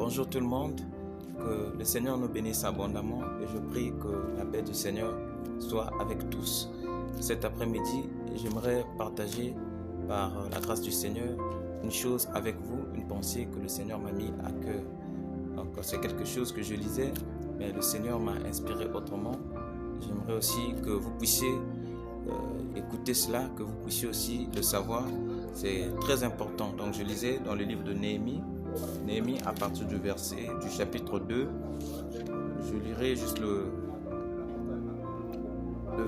Bonjour tout le monde, que le Seigneur nous bénisse abondamment et je prie que la paix du Seigneur soit avec tous. Cet après-midi, j'aimerais partager par la grâce du Seigneur une chose avec vous, une pensée que le Seigneur m'a mis à cœur. Donc c'est quelque chose que je lisais, mais le Seigneur m'a inspiré autrement. J'aimerais aussi que vous puissiez écouter cela, que vous puissiez aussi le savoir. C'est très important. Donc je lisais dans le livre de Néhémie à partir du chapitre 2. Je lirai juste le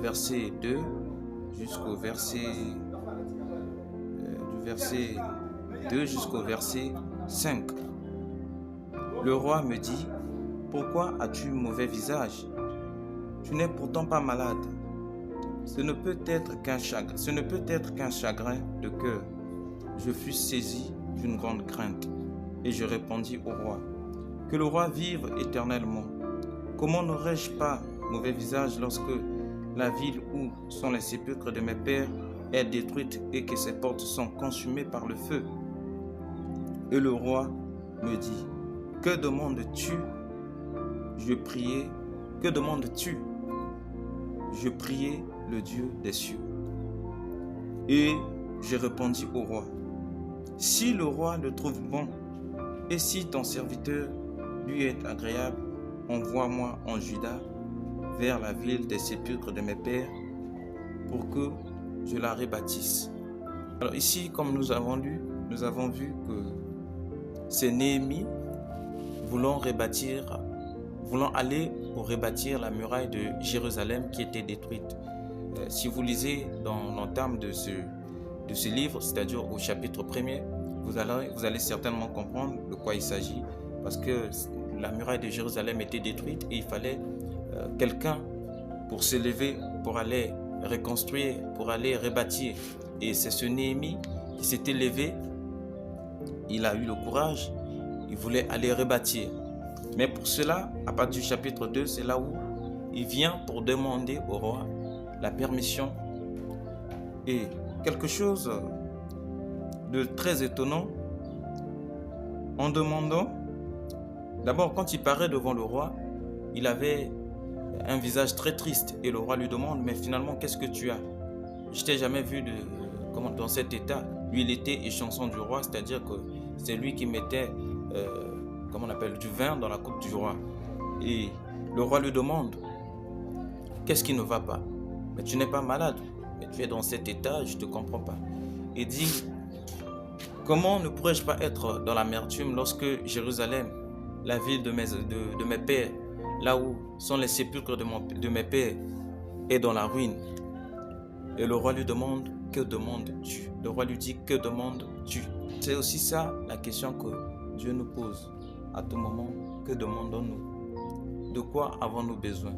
verset 2 jusqu'au verset du verset 2 jusqu'au verset 5. Le roi me dit: pourquoi as-tu mauvais visage? Tu n'es pourtant pas malade. Ce ne peut être qu'un chagrin de cœur. Je fus saisi d'une grande crainte et je répondis au roi: que le roi vive éternellement. Comment n'aurais-je pas mauvais visage lorsque la ville où sont les sépulcres de mes pères est détruite et que ses portes sont consumées par le feu? Et le roi me dit: que demandes-tu? Je priai: que demandes-tu? Je priai le Dieu des cieux. Et je répondis au roi: si le roi le trouve bon, et si ton serviteur lui est agréable, envoie-moi en Juda vers la ville des sépulcres de mes pères pour que je la rebâtisse. Alors ici, comme nous avons lu, nous avons vu que c'est Néhémie voulant aller pour rebâtir la muraille de Jérusalem qui était détruite. Si vous lisez dans l'entame de ce livre, c'est-à-dire au chapitre 1er, vous allez certainement comprendre de quoi il s'agit, parce que la muraille de Jérusalem était détruite et il fallait quelqu'un pour s'élever, pour aller reconstruire, pour aller rebâtir. Et c'est ce Néhémie qui s'était levé, il a eu le courage, il voulait aller rebâtir. Mais pour cela, à partir du chapitre 2, c'est là où il vient pour demander au roi la permission. Et quelque chose de très étonnant, en demandant, d'abord quand il paraît devant le roi, il avait un visage très triste et le roi lui demande: mais finalement qu'est-ce que tu as? Je t'ai jamais vu dans cet état. Lui, il était échanson du roi, c'est-à-dire que c'est lui qui mettait du vin dans la coupe du roi. Et le roi lui demande: qu'est-ce qui ne va pas? Mais tu n'es pas malade, mais tu es dans cet état, je ne te comprends pas. Il dit: comment ne pourrais-je pas être dans l'amertume lorsque Jérusalem, la ville de mes pères, là où sont les sépulcres de mes pères, est dans la ruine? Et le roi lui demande: que demandes-tu? Le roi lui dit: que demandes-tu? C'est aussi ça la question que Dieu nous pose à tout moment. Que demandons-nous? De quoi avons-nous besoin?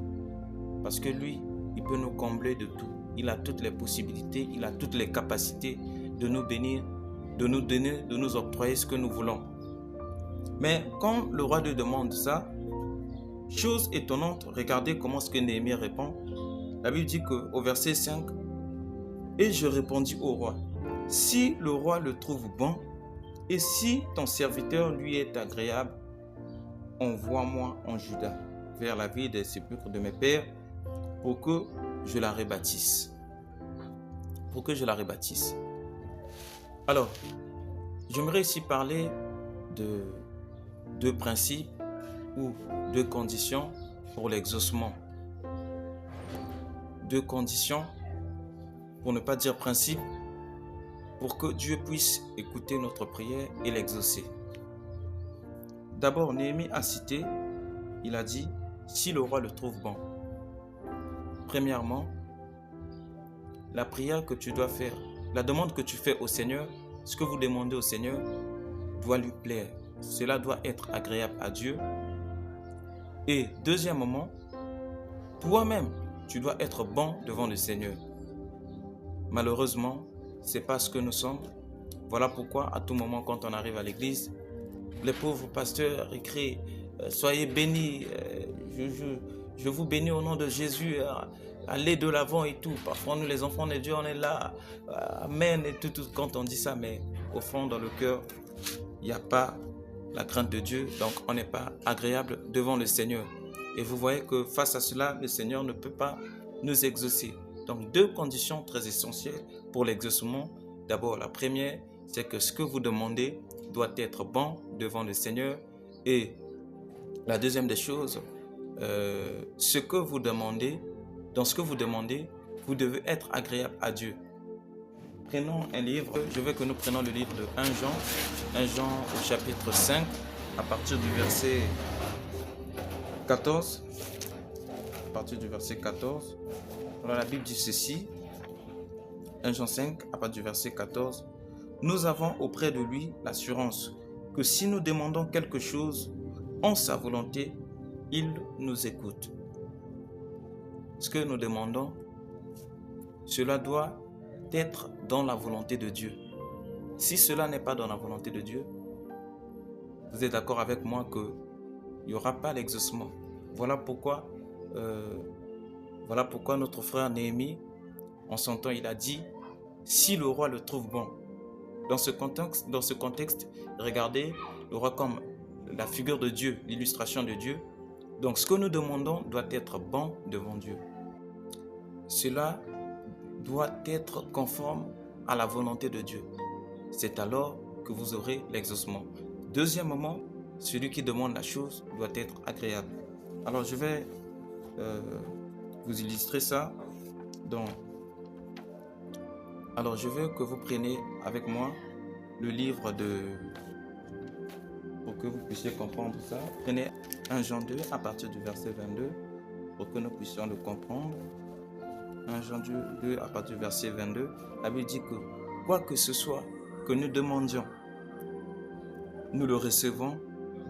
Parce que lui, il peut nous combler de tout. Il a toutes les possibilités, il a toutes les capacités de nous bénir, de nous donner, de nous octroyer ce que nous voulons. Mais quand le roi lui demande ça, chose étonnante, regardez comment ce que Néhémie répond. La Bible dit qu'au verset 5, et je répondis au roi: si le roi le trouve bon, et si ton serviteur lui est agréable, envoie-moi en Juda, vers la ville des sépulcres de mes pères, pour que je la rebâtisse. Alors, j'aimerais ici parler de deux principes ou deux conditions pour l'exaucement. Deux conditions, pour ne pas dire principe, pour que Dieu puisse écouter notre prière et l'exaucer. D'abord, Néhémie a cité, il a dit: si le roi le trouve bon. Premièrement, la prière que tu dois faire, la demande que tu fais au Seigneur, ce que vous demandez au Seigneur doit lui plaire. Cela doit être agréable à Dieu. Et deuxièmement, toi-même, tu dois être bon devant le Seigneur. Malheureusement, c'est pas ce que nous sommes. Voilà pourquoi, à tout moment, quand on arrive à l'église, les pauvres pasteurs écrivent: soyez bénis, je vous bénis au nom de Jésus, allez de l'avant et tout. Parfois, nous, les enfants de Dieu, on est là, amen et tout quand on dit ça, mais au fond, dans le cœur, il n'y a pas la crainte de Dieu, donc on n'est pas agréable devant le Seigneur. Et vous voyez que face à cela, le Seigneur ne peut pas nous exaucer. Donc deux conditions très essentielles pour l'exaucement. D'abord, la première, c'est que ce que vous demandez doit être bon devant le Seigneur. Et la deuxième des choses, ce que vous demandez, dans ce que vous demandez, vous devez être agréable à Dieu. Prenons un livre, je veux que nous prenions le livre de 1 Jean au chapitre 5, à partir du verset 14. À partir du verset 14. Alors la Bible dit ceci, 1 Jean 5, à partir du verset 14. Nous avons auprès de lui l'assurance que si nous demandons quelque chose en sa volonté, il nous écoute. Ce que nous demandons, cela doit être dans la volonté de Dieu. Si cela n'est pas dans la volonté de Dieu, vous êtes d'accord avec moi qu'il n'y aura pas l'exaucement. Voilà pourquoi notre frère Néhémie, en son temps, il a dit « Si le roi le trouve bon ». Dans ce contexte, regardez le roi comme la figure de Dieu, l'illustration de Dieu. Donc ce que nous demandons doit être bon devant Dieu. Cela doit être conforme à la volonté de Dieu. C'est alors que vous aurez l'exaucement. Deuxièmement, celui qui demande la chose doit être agréable. Alors je vais vous illustrer ça. Alors je veux que vous preniez avec moi le livre pour que vous puissiez comprendre ça. Prenez 1 Jean 2 à partir du verset 22 pour que nous puissions le comprendre. 1 Jean 2 à partir du verset 22, la Bible dit que quoi que ce soit que nous demandions, nous le recevons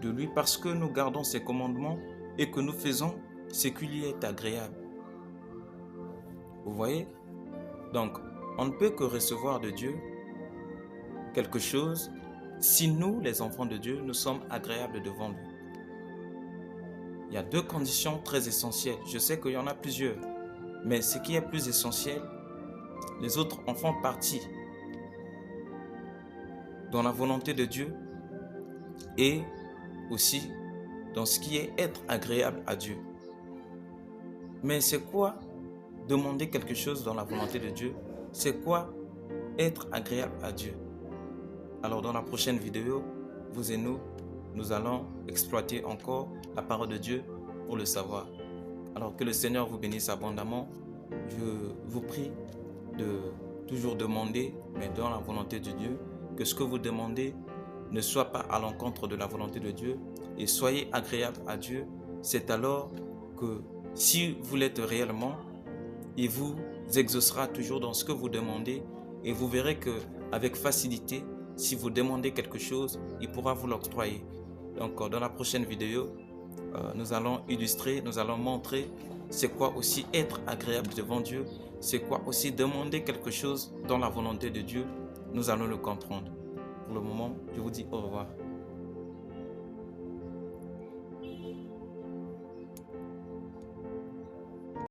de lui parce que nous gardons ses commandements et que nous faisons ce qui lui est agréable. Vous voyez? Donc, on ne peut que recevoir de Dieu quelque chose si nous, les enfants de Dieu, nous sommes agréables devant lui. Il y a deux conditions très essentielles. Je sais qu'il y en a plusieurs. Mais ce qui est plus essentiel, les autres en font partie. Dans la volonté de Dieu et aussi dans ce qui est être agréable à Dieu. Mais c'est quoi demander quelque chose dans la volonté de Dieu? C'est quoi être agréable à Dieu? Alors dans la prochaine vidéo, vous et nous allons exploiter encore la parole de Dieu pour le savoir. Alors que le Seigneur vous bénisse abondamment. Je vous prie de toujours demander, mais dans la volonté de Dieu, que ce que vous demandez ne soit pas à l'encontre de la volonté de Dieu et soyez agréable à Dieu. C'est alors que si vous l'êtes réellement, il vous exaucera toujours dans ce que vous demandez et vous verrez qu'avec facilité, si vous demandez quelque chose, il pourra vous l'octroyer. Donc dans la prochaine vidéo, nous allons illustrer, nous allons montrer c'est quoi aussi être agréable devant Dieu, c'est quoi aussi demander quelque chose dans la volonté de Dieu. Nous allons le comprendre. Pour le moment, je vous dis au revoir.